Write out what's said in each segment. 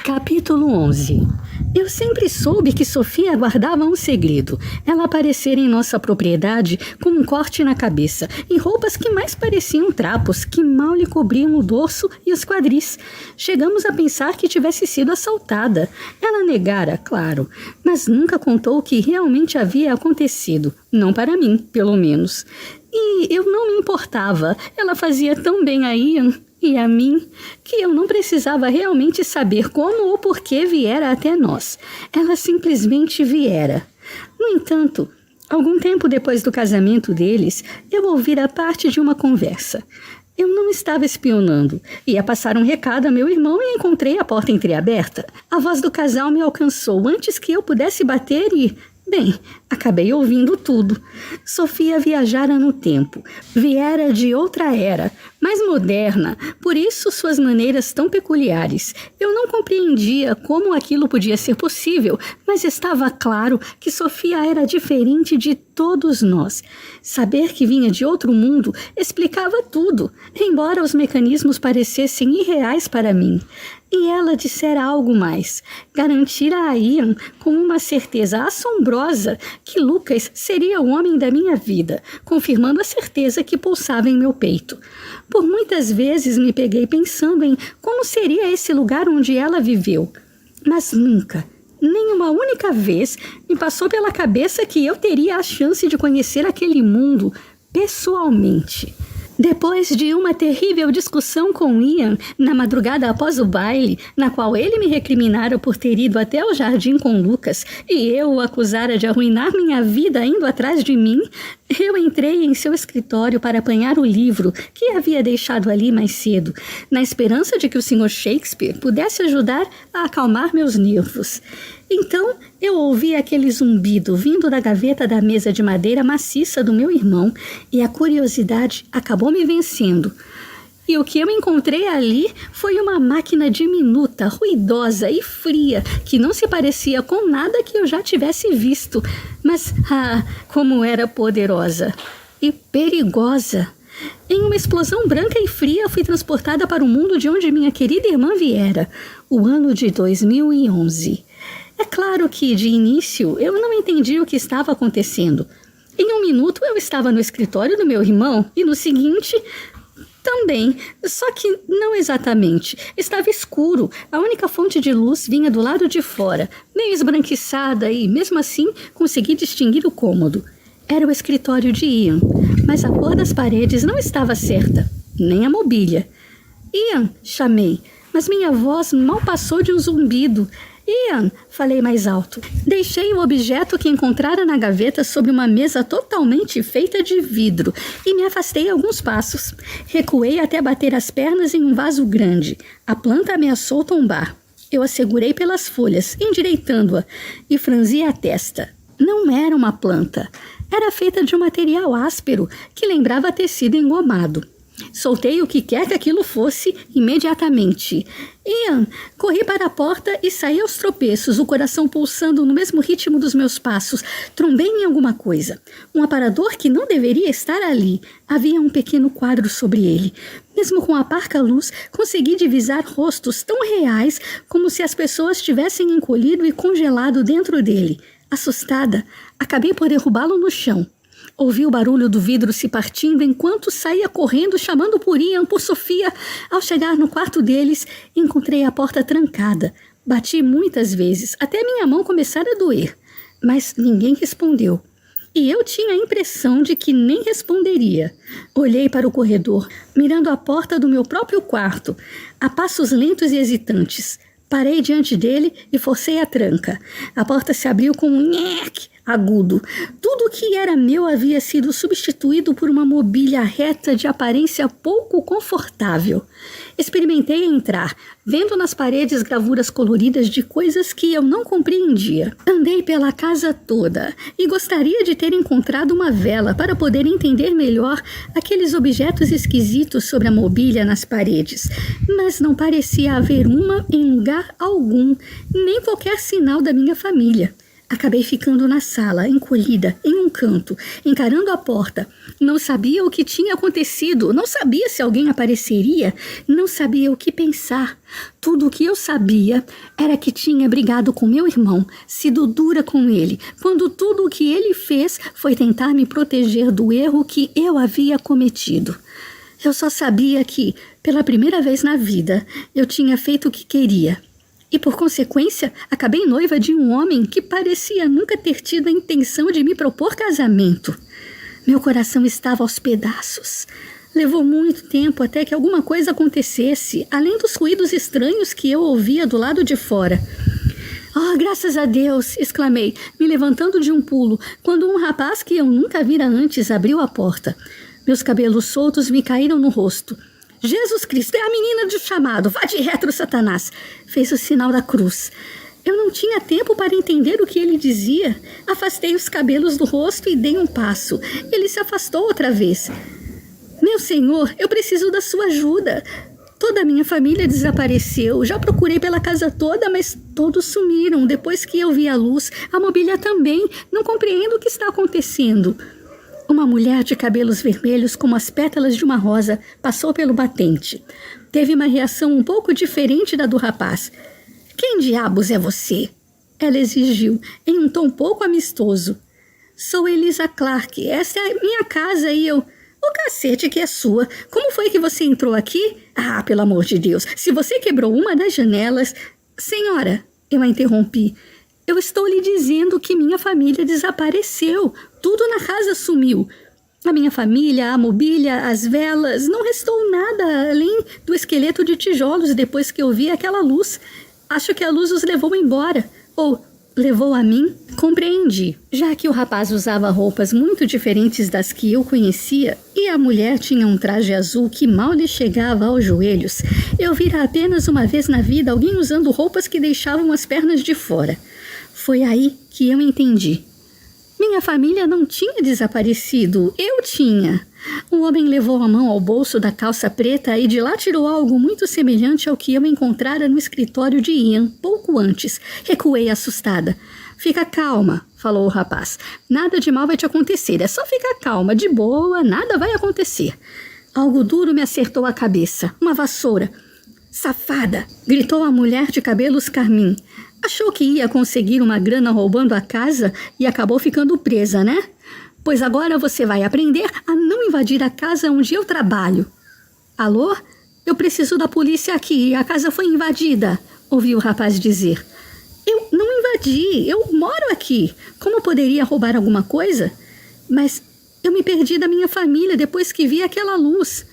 Capítulo 11. Eu sempre soube que Sofia guardava um segredo. Ela aparecera em nossa propriedade com um corte na cabeça e roupas que mais pareciam trapos, que mal lhe cobriam o dorso e os quadris. Chegamos a pensar que tivesse sido assaltada. Ela negara, claro, mas nunca contou o que realmente havia acontecido. Não para mim, pelo menos. E eu não me importava. Ela fazia tão bem a Ian e a mim, que eu não precisava realmente saber como ou por que viera até nós. Ela simplesmente viera. No entanto, algum tempo depois do casamento deles, eu ouvira parte de uma conversa. Eu não estava espionando. Ia passar um recado a meu irmão e encontrei a porta entreaberta. A voz do casal me alcançou antes que eu pudesse bater e... Bem, acabei ouvindo tudo. Sofia viajara no tempo. Viera de outra era, mais moderna, por isso suas maneiras tão peculiares. Eu não compreendia como aquilo podia ser possível, mas estava claro que Sofia era diferente de todos nós. Saber que vinha de outro mundo explicava tudo, embora os mecanismos parecessem irreais para mim. E ela dissera algo mais. Garantira a Ian com uma certeza assombrosa que Lucas seria o homem da minha vida, confirmando a certeza que pulsava em meu peito. Por muitas vezes me peguei pensando em como seria esse lugar onde ela viveu. Mas nunca, nem uma única vez, me passou pela cabeça que eu teria a chance de conhecer aquele mundo pessoalmente. Depois de uma terrível discussão com Ian na madrugada após o baile, na qual ele me recriminara por ter ido até o jardim com Lucas e eu o acusara de arruinar minha vida indo atrás de mim, eu entrei em seu escritório para apanhar o livro que havia deixado ali mais cedo, na esperança de que o Sr. Shakespeare pudesse ajudar a acalmar meus nervos. Então, eu ouvi aquele zumbido vindo da gaveta da mesa de madeira maciça do meu irmão e a curiosidade acabou me vencendo. E o que eu encontrei ali foi uma máquina diminuta, ruidosa e fria, que não se parecia com nada que eu já tivesse visto. Mas, como era poderosa e perigosa! Em uma explosão branca e fria, fui transportada para o mundo de onde minha querida irmã viera, o ano de 2011. É claro que, de início, eu não entendi o que estava acontecendo. Em um minuto, eu estava no escritório do meu irmão e, no seguinte, também, só que não exatamente. Estava escuro, a única fonte de luz vinha do lado de fora, meio esbranquiçada e, mesmo assim, consegui distinguir o cômodo. Era o escritório de Ian, mas a cor das paredes não estava certa, nem a mobília. Ian, chamei, mas minha voz mal passou de um zumbido. Ian, falei mais alto. Deixei o objeto que encontrara na gaveta sobre uma mesa totalmente feita de vidro e me afastei alguns passos. Recuei até bater as pernas em um vaso grande. A planta ameaçou tombar. Eu a segurei pelas folhas, endireitando-a, e franzi a testa. Não era uma planta. Era feita de um material áspero que lembrava tecido engomado. Soltei o que quer que aquilo fosse imediatamente. Ian, corri para a porta e saí aos tropeços, o coração pulsando no mesmo ritmo dos meus passos. Trombei em alguma coisa. Um aparador que não deveria estar ali. Havia um pequeno quadro sobre ele. Mesmo com a parca luz, consegui divisar rostos tão reais como se as pessoas tivessem encolhido e congelado dentro dele. Assustada, acabei por derrubá-lo no chão. Ouvi o barulho do vidro se partindo enquanto saía correndo, chamando por Ian, por Sofia. Ao chegar no quarto deles, encontrei a porta trancada. Bati muitas vezes, até minha mão começar a doer. Mas ninguém respondeu. E eu tinha a impressão de que nem responderia. Olhei para o corredor, mirando a porta do meu próprio quarto, a passos lentos e hesitantes. Parei diante dele e forcei a tranca. A porta se abriu com um nhec agudo. Tudo o que era meu havia sido substituído por uma mobília reta de aparência pouco confortável. Experimentei entrar, vendo nas paredes gravuras coloridas de coisas que eu não compreendia. Andei pela casa toda e gostaria de ter encontrado uma vela para poder entender melhor aqueles objetos esquisitos sobre a mobília nas paredes, mas não parecia haver uma em lugar algum, nem qualquer sinal da minha família. Acabei ficando na sala, encolhida, em um canto, encarando a porta. Não sabia o que tinha acontecido, não sabia se alguém apareceria, não sabia o que pensar. Tudo o que eu sabia era que tinha brigado com meu irmão, sido dura com ele, quando tudo o que ele fez foi tentar me proteger do erro que eu havia cometido. Eu só sabia que, pela primeira vez na vida, eu tinha feito o que queria. E, por consequência, acabei noiva de um homem que parecia nunca ter tido a intenção de me propor casamento. Meu coração estava aos pedaços. Levou muito tempo até que alguma coisa acontecesse, além dos ruídos estranhos que eu ouvia do lado de fora. "Oh, graças a Deus!" exclamei, me levantando de um pulo, quando um rapaz que eu nunca vira antes abriu a porta. Meus cabelos soltos me caíram no rosto. "Jesus Cristo, é a menina do chamado, vá de retro, Satanás!" Fez o sinal da cruz. Eu não tinha tempo para entender o que ele dizia. Afastei os cabelos do rosto e dei um passo. Ele se afastou outra vez. "Meu senhor, eu preciso da sua ajuda. Toda a minha família desapareceu. Já procurei pela casa toda, mas todos sumiram. Depois que eu vi a luz, a mobília também. Não compreendo o que está acontecendo." Uma mulher de cabelos vermelhos como as pétalas de uma rosa passou pelo batente. Teve uma reação um pouco diferente da do rapaz. "Quem diabos é você?" ela exigiu, em um tom pouco amistoso. "Sou Elisa Clark. Essa é a minha casa e eu..." "O cacete que é sua. Como foi que você entrou aqui?" "Ah, pelo amor de Deus, se você quebrou uma das janelas..." "Senhora," eu a interrompi, "eu estou lhe dizendo que minha família desapareceu. Tudo na casa sumiu. A minha família, a mobília, as velas, não restou nada além do esqueleto de tijolos depois que eu vi aquela luz. Acho que a luz os levou embora. Ou levou a mim?" Compreendi. Já que o rapaz usava roupas muito diferentes das que eu conhecia e a mulher tinha um traje azul que mal lhe chegava aos joelhos, eu vira apenas uma vez na vida alguém usando roupas que deixavam as pernas de fora. Foi aí que eu entendi. Minha família não tinha desaparecido, eu tinha. Um homem levou a mão ao bolso da calça preta e de lá tirou algo muito semelhante ao que eu encontrara no escritório de Ian, pouco antes. Recuei assustada. "Fica calma", falou o rapaz. "Nada de mal vai te acontecer, é só ficar calma, de boa, nada vai acontecer." Algo duro me acertou a cabeça, uma vassoura. "Safada!" gritou a mulher de cabelos carmim. Achou que ia conseguir uma grana roubando a casa e acabou ficando presa, né? "Pois agora você vai aprender a não invadir a casa onde eu trabalho." "Alô? Eu preciso da polícia aqui, a casa foi invadida", ouvi o rapaz dizer. "Eu não invadi, eu moro aqui. Como poderia roubar alguma coisa? Mas eu me perdi da minha família depois que vi aquela luz."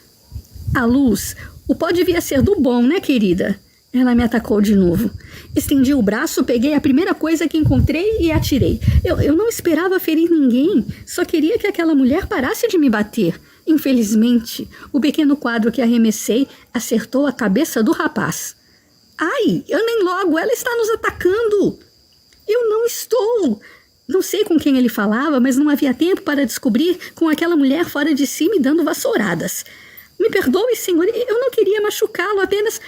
"A luz? O pó devia ser do bom, né, querida?" Ela me atacou de novo. Estendi o braço, peguei a primeira coisa que encontrei e atirei. Eu não esperava ferir ninguém, só queria que aquela mulher parasse de me bater. Infelizmente, o pequeno quadro que arremessei acertou a cabeça do rapaz. "Ai, andem logo, ela está nos atacando." "Eu não estou." Não sei com quem ele falava, mas não havia tempo para descobrir com aquela mulher fora de si me dando vassouradas. "Me perdoe, senhor, eu não queria machucá-lo, apenas..."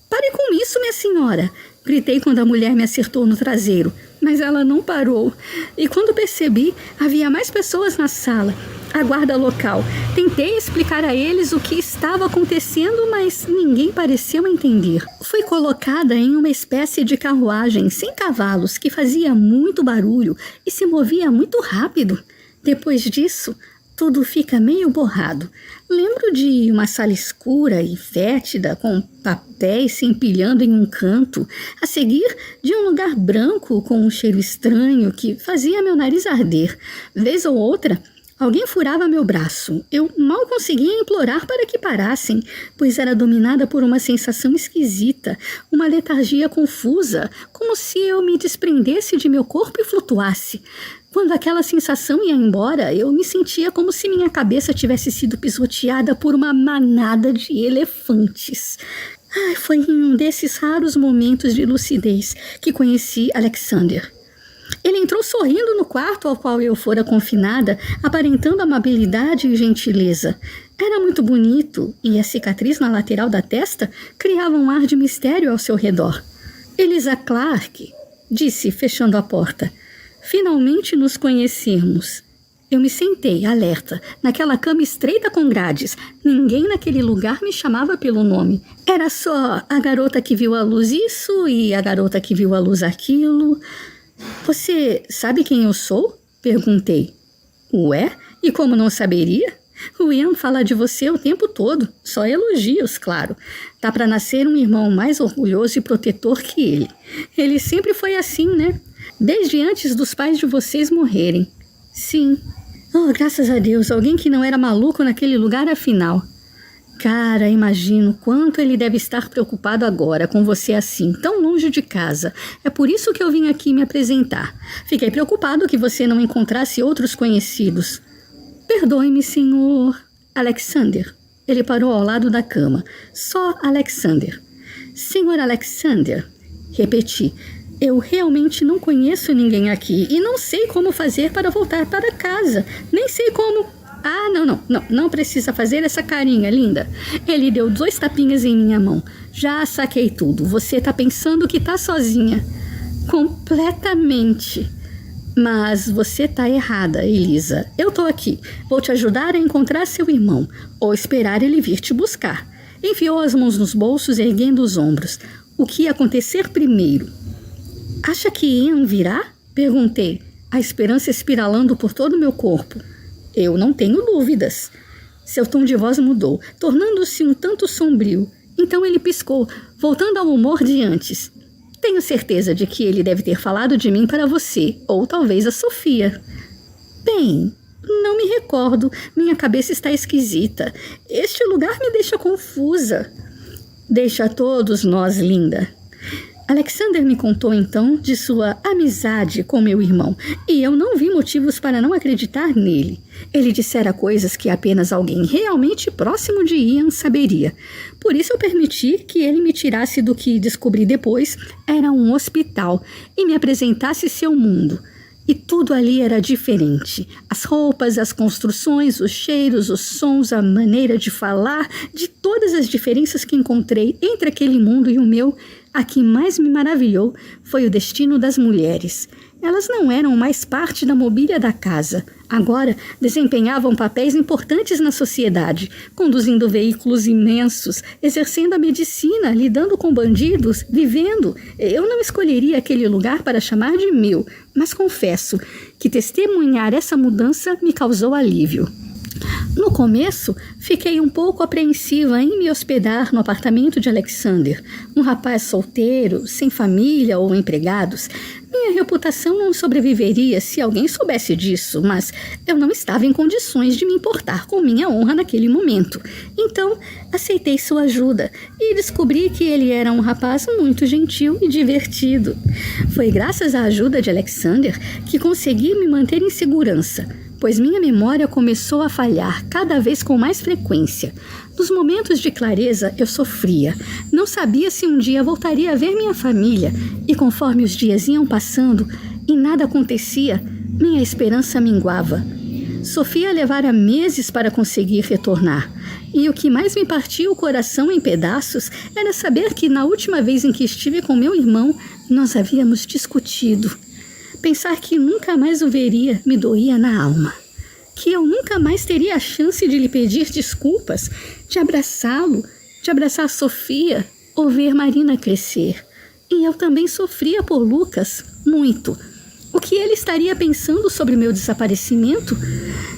"Pare com isso, minha senhora!" gritei quando a mulher me acertou no traseiro. Mas ela não parou. E quando percebi, havia mais pessoas na sala. A guarda local. Tentei explicar a eles o que estava acontecendo, mas ninguém pareceu entender. Fui colocada em uma espécie de carruagem sem cavalos que fazia muito barulho e se movia muito rápido. Depois disso, tudo fica meio borrado. Lembro de uma sala escura e fétida, com papéis se empilhando em um canto, a seguir de um lugar branco com um cheiro estranho que fazia meu nariz arder. Vez ou outra, alguém furava meu braço. Eu mal conseguia implorar para que parassem, pois era dominada por uma sensação esquisita, uma letargia confusa, como se eu me desprendesse de meu corpo e flutuasse. Quando aquela sensação ia embora, eu me sentia como se minha cabeça tivesse sido pisoteada por uma manada de elefantes. Foi em um desses raros momentos de lucidez que conheci Alexander. Ele entrou sorrindo no quarto ao qual eu fora confinada, aparentando amabilidade e gentileza. Era muito bonito e a cicatriz na lateral da testa criava um ar de mistério ao seu redor. "Elisa Clark", disse, fechando a porta. finalmente nos conhecemos. Eu me sentei, alerta, naquela cama estreita com grades. Ninguém naquele lugar me chamava pelo nome. Era só a garota que viu à luz isso e a garota que viu à luz aquilo. Você sabe quem eu sou? Perguntei. Ué? E como não saberia? O Ian fala de você o tempo todo. Só elogios, claro. Tá para nascer um irmão mais orgulhoso e protetor que ele. Ele sempre foi assim, né? Desde antes dos pais de vocês morrerem. Sim. Oh, graças a Deus, alguém que não era maluco naquele lugar afinal. Cara, imagino quanto ele deve estar preocupado agora com você assim, tão longe de casa. É por isso que eu vim aqui me apresentar. Fiquei preocupado que você não encontrasse outros conhecidos. Perdoe-me, senhor Alexander. Ele parou ao lado da cama. Só Alexander. Senhor Alexander, repeti. Eu realmente não conheço ninguém aqui e não sei como fazer para voltar para casa. Nem sei como... Ah, não precisa fazer essa carinha, linda. Ele deu 2 tapinhas em minha mão. Já saquei tudo. Você tá pensando que tá sozinha. Completamente. Mas você tá errada, Elisa. Eu tô aqui. Vou te ajudar a encontrar seu irmão ou esperar ele vir te buscar. Enfiou as mãos nos bolsos, erguendo os ombros. O que ia acontecer primeiro? Acha que Ian virá? Perguntei, a esperança espiralando por todo o meu corpo. Eu não tenho dúvidas. Seu tom de voz mudou, tornando-se um tanto sombrio. Então ele piscou, voltando ao humor de antes. Tenho certeza de que ele deve ter falado de mim para você, ou talvez a Sofia. Bem, não me recordo. Minha cabeça está esquisita. Este lugar me deixa confusa. Deixa todos nós, linda. Alexander me contou então de sua amizade com meu irmão, e eu não vi motivos para não acreditar nele. Ele dissera coisas que apenas alguém realmente próximo de Ian saberia. Por isso eu permiti que ele me tirasse do que descobri depois era um hospital e me apresentasse seu mundo. E tudo ali era diferente. As roupas, as construções, os cheiros, os sons, a maneira de falar, de todas as diferenças que encontrei entre aquele mundo e o meu, a que mais me maravilhou foi o destino das mulheres. Elas não eram mais parte da mobília da casa. Agora desempenhavam papéis importantes na sociedade, conduzindo veículos imensos, exercendo a medicina, lidando com bandidos, vivendo. Eu não escolheria aquele lugar para chamar de meu, mas confesso que testemunhar essa mudança me causou alívio. No começo, fiquei um pouco apreensiva em me hospedar no apartamento de Alexander, um rapaz solteiro, sem família ou empregados. Minha reputação não sobreviveria se alguém soubesse disso, mas eu não estava em condições de me importar com minha honra naquele momento. Então, aceitei sua ajuda e descobri que ele era um rapaz muito gentil e divertido. Foi graças à ajuda de Alexander que consegui me manter em segurança, pois minha memória começou a falhar cada vez com mais frequência. Nos momentos de clareza, eu sofria. Não sabia se um dia voltaria a ver minha família, e conforme os dias iam passando e nada acontecia, minha esperança minguava. Sofia levara meses para conseguir retornar, e o que mais me partia o coração em pedaços era saber que na última vez em que estive com meu irmão, nós havíamos discutido. Pensar que nunca mais o veria me doía na alma. Que eu nunca mais teria a chance de lhe pedir desculpas, de abraçá-lo, de abraçar Sofia ou ver Marina crescer. E eu também sofria por Lucas, muito. O que ele estaria pensando sobre meu desaparecimento?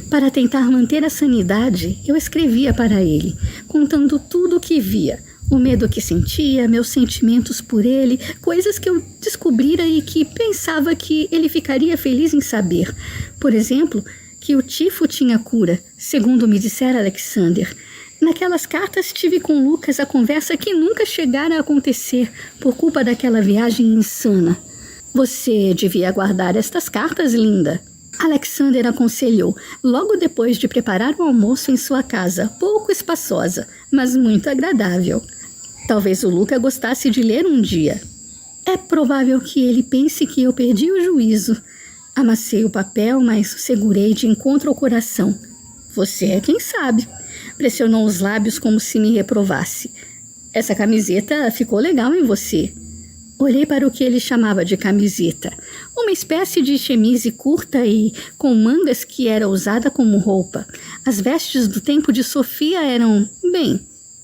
Para tentar manter a sanidade, eu escrevia para ele, contando tudo o que via. O medo que sentia, meus sentimentos por ele, coisas que eu descobrira e que pensava que ele ficaria feliz em saber. Por exemplo, que o tifo tinha cura, segundo me dissera Alexander. Naquelas cartas tive com Lucas a conversa que nunca chegara a acontecer por culpa daquela viagem insana. Você devia guardar estas cartas, linda. Alexander aconselhou, logo depois de preparar o almoço em sua casa, pouco espaçosa, mas muito agradável. Talvez o Luca gostasse de ler um dia. É provável que ele pense que eu perdi o juízo. Amassei o papel, mas o segurei de encontro ao coração. Você é quem sabe. Pressionou os lábios como se me reprovasse. Essa camiseta ficou legal em você. Olhei para o que ele chamava de camiseta, uma espécie de chemise curta e com mangas que era usada como roupa. As vestes do tempo de Sofia eram, bem,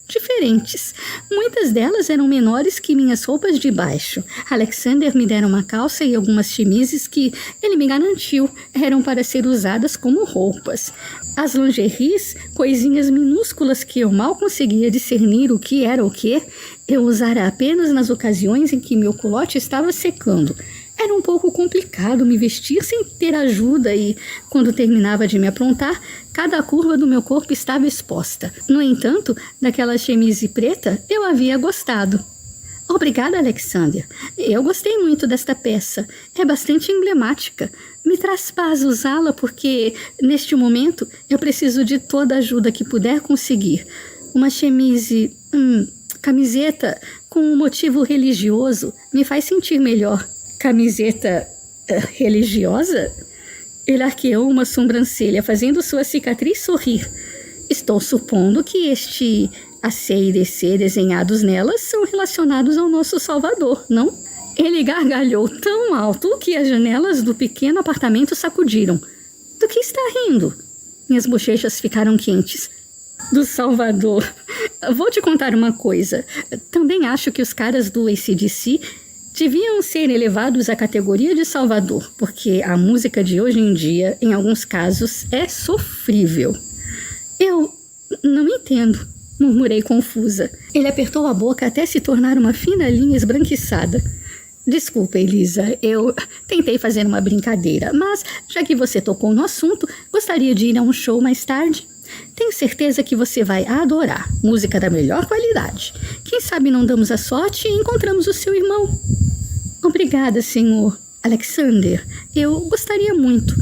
diferentes. Muitas delas eram menores que minhas roupas de baixo. Alexander me dera uma calça e algumas chemises que, ele me garantiu, eram para ser usadas como roupas. As lingeries, coisinhas minúsculas que eu mal conseguia discernir o que era o que, eu usara apenas nas ocasiões em que meu culote estava secando. Era um pouco complicado me vestir sem ter ajuda e, quando terminava de me aprontar, cada curva do meu corpo estava exposta. No entanto, daquela chemise preta, eu havia gostado. Obrigada, Alexander. Eu gostei muito desta peça. É bastante emblemática. Me traz paz usá-la porque, neste momento, eu preciso de toda a ajuda que puder conseguir. Uma chemise, camiseta com um motivo religioso me faz sentir melhor. Camiseta religiosa? Ele arqueou uma sobrancelha, fazendo sua cicatriz sorrir. Estou supondo que este A, C e DC desenhados nelas são relacionados ao nosso Salvador, não? Ele gargalhou tão alto que as janelas do pequeno apartamento sacudiram. Do que está rindo? Minhas bochechas ficaram quentes. Do Salvador. Vou te contar uma coisa. Também acho que os caras do AC/DC deviam ser elevados à categoria de Salvador, porque a música de hoje em dia, em alguns casos, é sofrível. Eu não entendo, murmurei confusa. Ele apertou a boca até se tornar uma fina linha esbranquiçada. Desculpa, Elisa, eu tentei fazer uma brincadeira, mas, já que você tocou no assunto, gostaria de ir a um show mais tarde? Tenho certeza que você vai adorar. Música da melhor qualidade. Quem sabe não damos a sorte e encontramos o seu irmão. Obrigada, senhor Alexander. Eu gostaria muito.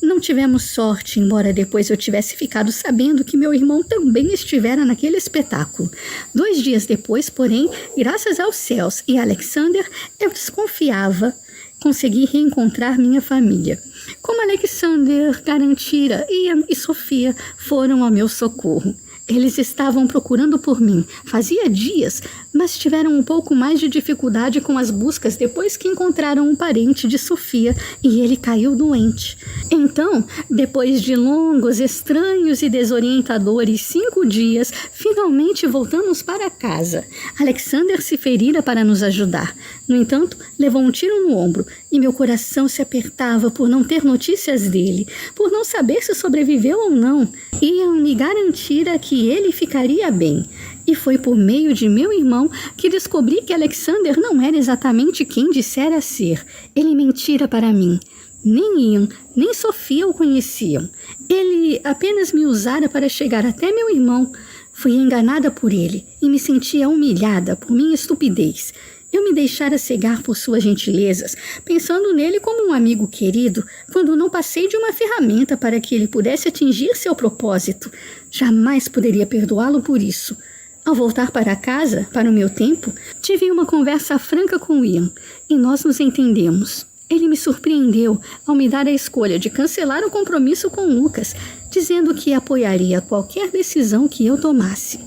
Não tivemos sorte, embora depois eu tivesse ficado sabendo que meu irmão também estivera naquele espetáculo. 2 dias depois, porém, graças aos céus e Alexander, eu desconfiava. Consegui reencontrar minha família. Como Alexander garantira, Ian e Sofia foram ao meu socorro. Eles estavam procurando por mim. Fazia dias, mas tiveram um pouco mais de dificuldade com as buscas depois que encontraram um parente de Sofia e ele caiu doente. Então, depois de longos, estranhos e desorientadores 5 dias, finalmente voltamos para casa. Alexander se ferira para nos ajudar. No entanto, levou um tiro no ombro e meu coração se apertava por não ter notícias dele, por não saber se sobreviveu ou não. Iam me garantira que ele ficaria bem. E foi por meio de meu irmão que descobri que Alexander não era exatamente quem dissera ser. Ele mentira para mim. Nem Ian, nem Sofia o conheciam. Ele apenas me usara para chegar até meu irmão. Fui enganada por ele e me sentia humilhada por minha estupidez. Eu me deixara cegar por suas gentilezas, pensando nele como um amigo querido, quando não passei de uma ferramenta para que ele pudesse atingir seu propósito. Jamais poderia perdoá-lo por isso. Ao voltar para casa, para o meu tempo, tive uma conversa franca com Ian, e nós nos entendemos. Ele me surpreendeu ao me dar a escolha de cancelar o compromisso com Lucas, dizendo que apoiaria qualquer decisão que eu tomasse.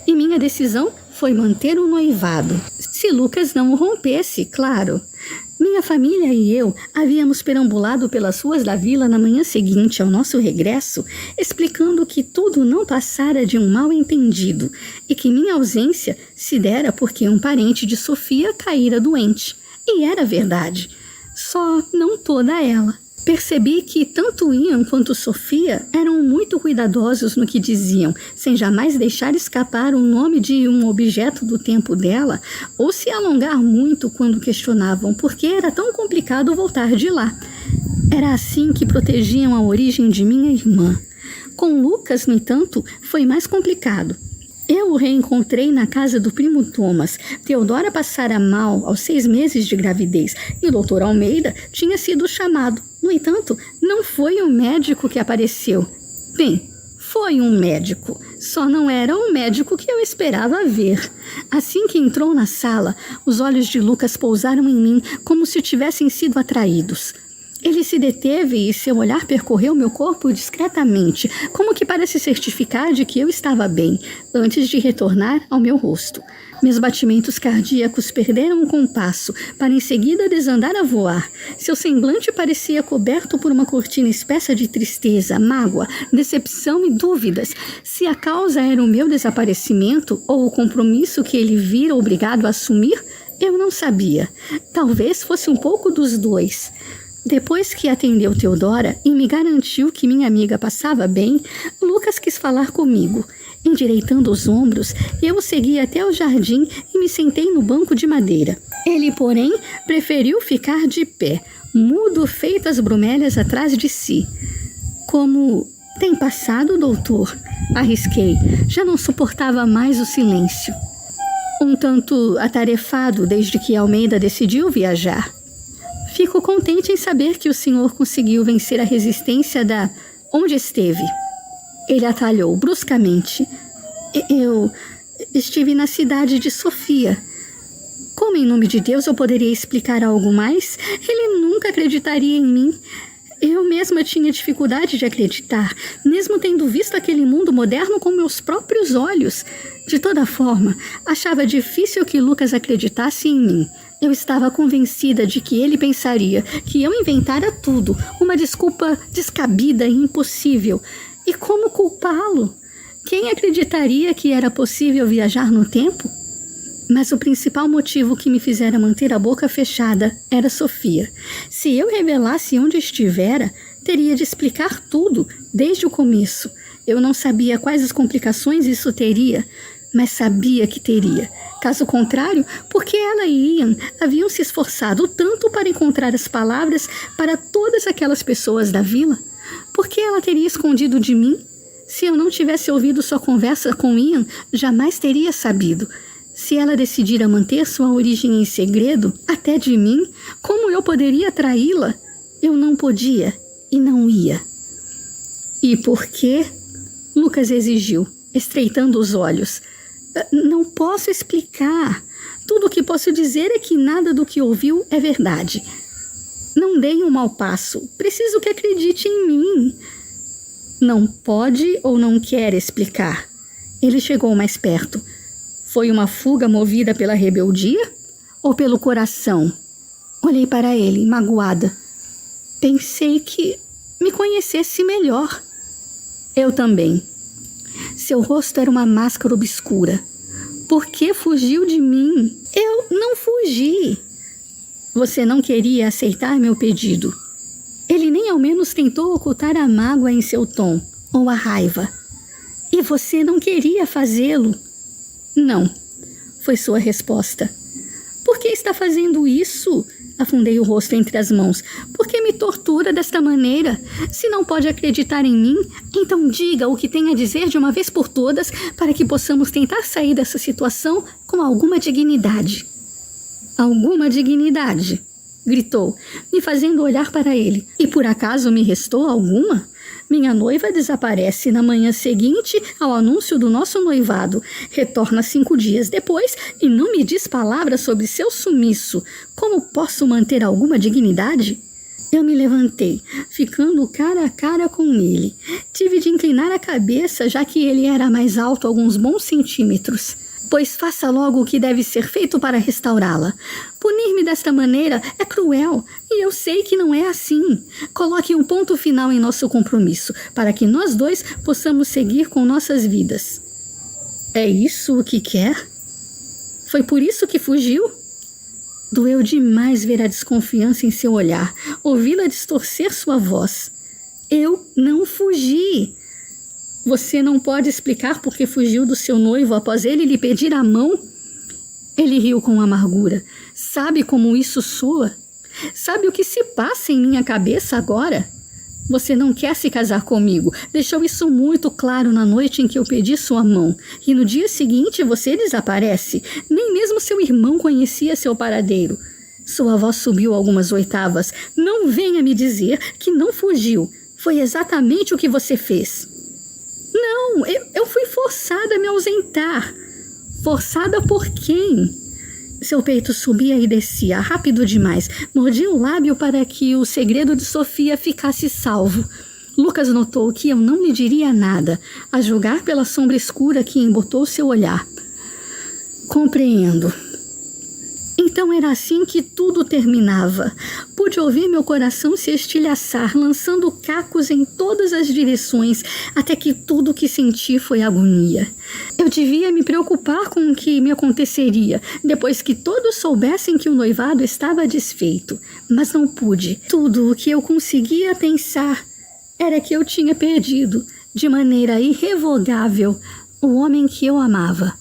E minha decisão foi manter o noivado. Se Lucas não o rompesse, claro. Minha família e eu havíamos perambulado pelas ruas da vila na manhã seguinte ao nosso regresso, explicando que tudo não passara de um mal-entendido e que minha ausência se dera porque um parente de Sofia caíra doente. E era verdade. Só não toda ela. Percebi que tanto Ian quanto Sofia eram muito cuidadosos no que diziam, sem jamais deixar escapar o nome de um objeto do tempo dela, ou se alongar muito quando questionavam por que era tão complicado voltar de lá. Era assim que protegiam a origem de minha irmã. Com Lucas, no entanto, foi mais complicado. Eu o reencontrei na casa do primo Thomas. Teodora passara mal aos 6 meses de gravidez e o Dr. Almeida tinha sido chamado. No entanto, não foi um médico que apareceu. Bem, foi um médico. Só não era o médico que eu esperava ver. Assim que entrou na sala, os olhos de Lucas pousaram em mim como se tivessem sido atraídos. Ele se deteve e seu olhar percorreu meu corpo discretamente, como que para se certificar de que eu estava bem, antes de retornar ao meu rosto. Meus batimentos cardíacos perderam o compasso, para em seguida desandar a voar. Seu semblante parecia coberto por uma cortina espessa de tristeza, mágoa, decepção e dúvidas. Se a causa era o meu desaparecimento ou o compromisso que ele vira obrigado a assumir, eu não sabia. Talvez fosse um pouco dos dois. Depois que atendeu Teodora e me garantiu que minha amiga passava bem, Lucas quis falar comigo. Endireitando os ombros, eu o segui até o jardim e me sentei no banco de madeira. Ele, porém, preferiu ficar de pé, mudo feito as bromélias atrás de si. Como tem passado, doutor? Arrisquei. Já não suportava mais o silêncio. Um tanto atarefado desde que Almeida decidiu viajar. Fico contente em saber que o senhor conseguiu vencer a resistência da onde esteve. Ele atalhou bruscamente. Eu estive na cidade de Sofia. Como em nome de Deus eu poderia explicar algo mais? Ele nunca acreditaria em mim. Eu mesma tinha dificuldade de acreditar, mesmo tendo visto aquele mundo moderno com meus próprios olhos. De toda forma, achava difícil que Lucas acreditasse em mim. Eu estava convencida de que ele pensaria que eu inventara tudo, uma desculpa descabida e impossível. E como culpá-lo? Quem acreditaria que era possível viajar no tempo? Mas o principal motivo que me fizera manter a boca fechada era Sofia. Se eu revelasse onde estivera, teria de explicar tudo, desde o começo. Eu não sabia quais as complicações isso teria, mas sabia que teria. Caso contrário, porque ela e Ian haviam se esforçado tanto para encontrar as palavras para todas aquelas pessoas da vila? Por que ela teria escondido de mim? Se eu não tivesse ouvido sua conversa com Ian, jamais teria sabido. Se ela decidira manter sua origem em segredo, até de mim, como eu poderia traí-la? Eu não podia e não ia. E por quê? Lucas exigiu, estreitando os olhos. Não posso explicar. Tudo o que posso dizer é que nada do que ouviu é verdade. Não dei um mau passo. Preciso que acredite em mim. Não pode ou não quer explicar. Ele chegou mais perto. Foi uma fuga movida pela rebeldia ou pelo coração? Olhei para ele, magoada. Pensei que me conhecesse melhor. Eu também. Seu rosto era uma máscara obscura. Por que fugiu de mim? Eu não fugi. Você não queria aceitar meu pedido. Ele nem ao menos tentou ocultar a mágoa em seu tom, ou a raiva. E você não queria fazê-lo. Não, foi sua resposta. Por que está fazendo isso? Afundei o rosto entre as mãos. Por que me tortura desta maneira? Se não pode acreditar em mim, então diga o que tem a dizer de uma vez por todas para que possamos tentar sair dessa situação com alguma dignidade. Alguma dignidade, gritou, me fazendo olhar para ele. E por acaso me restou alguma? Minha noiva desaparece na manhã seguinte ao anúncio do nosso noivado. Retorna 5 dias depois e não me diz palavras sobre seu sumiço. Como posso manter alguma dignidade? Eu me levantei, ficando cara a cara com ele. Tive de inclinar a cabeça, já que ele era mais alto alguns bons centímetros. Pois faça logo o que deve ser feito para restaurá-la. Punir-me desta maneira é cruel, e eu sei que não é assim. Coloque um ponto final em nosso compromisso, para que nós dois possamos seguir com nossas vidas. É isso o que quer? Foi por isso que fugiu? Doeu demais ver a desconfiança em seu olhar, ouvi-la distorcer sua voz. Eu não fugi. Você não pode explicar por que fugiu do seu noivo após ele lhe pedir a mão? Ele riu com amargura. Sabe como isso soa? Sabe o que se passa em minha cabeça agora? Você não quer se casar comigo. Deixou isso muito claro na noite em que eu pedi sua mão. E no dia seguinte você desaparece. Nem mesmo seu irmão conhecia seu paradeiro. Sua voz subiu algumas oitavas. Não venha me dizer que não fugiu. Foi exatamente o que você fez. Não, eu fui forçada a me ausentar. Forçada por quem? Seu peito subia e descia, rápido demais. Mordi o lábio para que o segredo de Sofia ficasse salvo. Lucas notou que eu não lhe diria nada, a julgar pela sombra escura que embotou seu olhar. Compreendo. Então era assim que tudo terminava. Pude ouvir meu coração se estilhaçar, lançando cacos em todas as direções, até que tudo o que senti foi agonia. Eu devia me preocupar com o que me aconteceria, depois que todos soubessem que o noivado estava desfeito. Mas não pude. Tudo o que eu conseguia pensar era que eu tinha perdido, de maneira irrevogável, o homem que eu amava.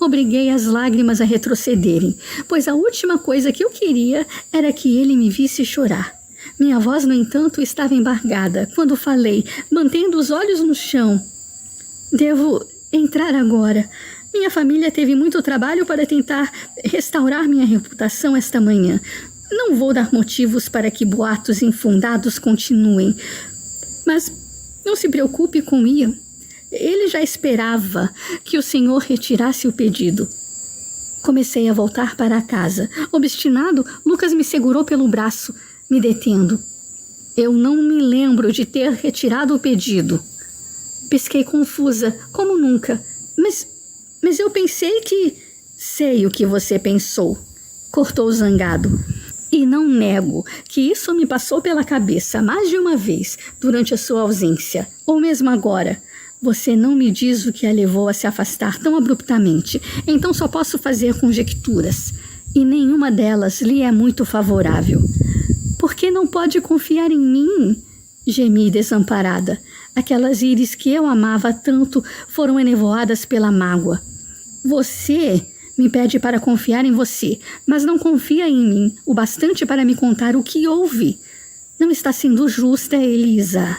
Obriguei as lágrimas a retrocederem, pois a última coisa que eu queria era que ele me visse chorar. Minha voz, no entanto, estava embargada quando falei, mantendo os olhos no chão. Devo entrar agora. Minha família teve muito trabalho para tentar restaurar minha reputação esta manhã. Não vou dar motivos para que boatos infundados continuem. Mas não se preocupe com Ian. Ele já esperava que o senhor retirasse o pedido. Comecei a voltar para a casa. Obstinado, Lucas me segurou pelo braço, me detendo. Eu não me lembro de ter retirado o pedido. Pisquei confusa, como nunca. Mas eu pensei que... Sei o que você pensou, cortou zangado. E não nego que isso me passou pela cabeça mais de uma vez durante a sua ausência, ou mesmo agora. Você não me diz o que a levou a se afastar tão abruptamente, então só posso fazer conjecturas. E nenhuma delas lhe é muito favorável. Por que não pode confiar em mim? Gemi desamparada. Aquelas íris que eu amava tanto foram enevoadas pela mágoa. Você me pede para confiar em você, mas não confia em mim o bastante para me contar o que houve. Não está sendo justa, Elisa.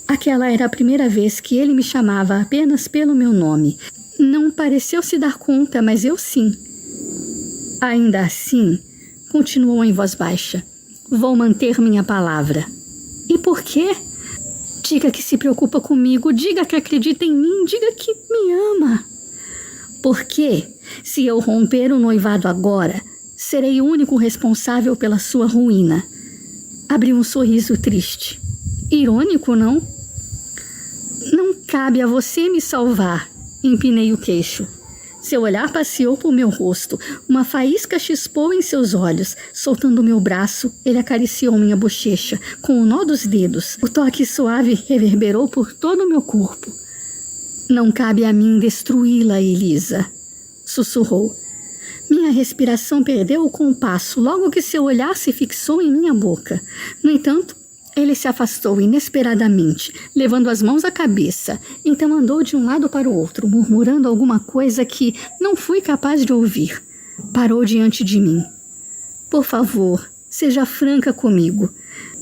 Aquela era a primeira vez que ele me chamava apenas pelo meu nome. Não pareceu se dar conta, mas eu sim. Ainda assim, continuou em voz baixa, vou manter minha palavra. E por quê? Diga que se preocupa comigo, diga que acredita em mim, diga que me ama. Porque, se eu romper o noivado agora, serei o único responsável pela sua ruína. Abriu um sorriso triste. Irônico, não? Não cabe a você me salvar, empinei o queixo. Seu olhar passeou por meu rosto. Uma faísca chispou em seus olhos. Soltando meu braço, ele acariciou minha bochecha com o nó dos dedos. O toque suave reverberou por todo o meu corpo. Não cabe a mim destruí-la, Elisa, sussurrou. Minha respiração perdeu o compasso logo que seu olhar se fixou em minha boca. No entanto, ele se afastou inesperadamente, levando as mãos à cabeça. Então andou de um lado para o outro, murmurando alguma coisa que não fui capaz de ouvir. Parou diante de mim. Por favor, seja franca comigo.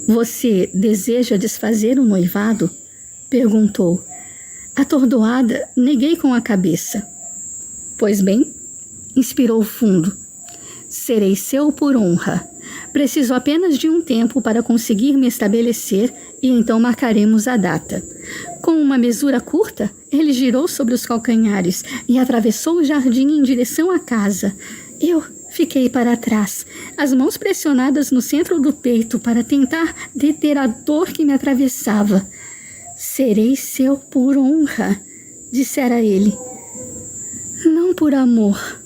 Você deseja desfazer o noivado? Perguntou. Atordoada, neguei com a cabeça. Pois bem, inspirou fundo. Serei seu por honra. Preciso apenas de um tempo para conseguir me estabelecer e então marcaremos a data. Com uma mesura curta, ele girou sobre os calcanhares e atravessou o jardim em direção à casa. Eu fiquei para trás, as mãos pressionadas no centro do peito para tentar deter a dor que me atravessava. Serei seu por honra, dissera ele. Não por amor.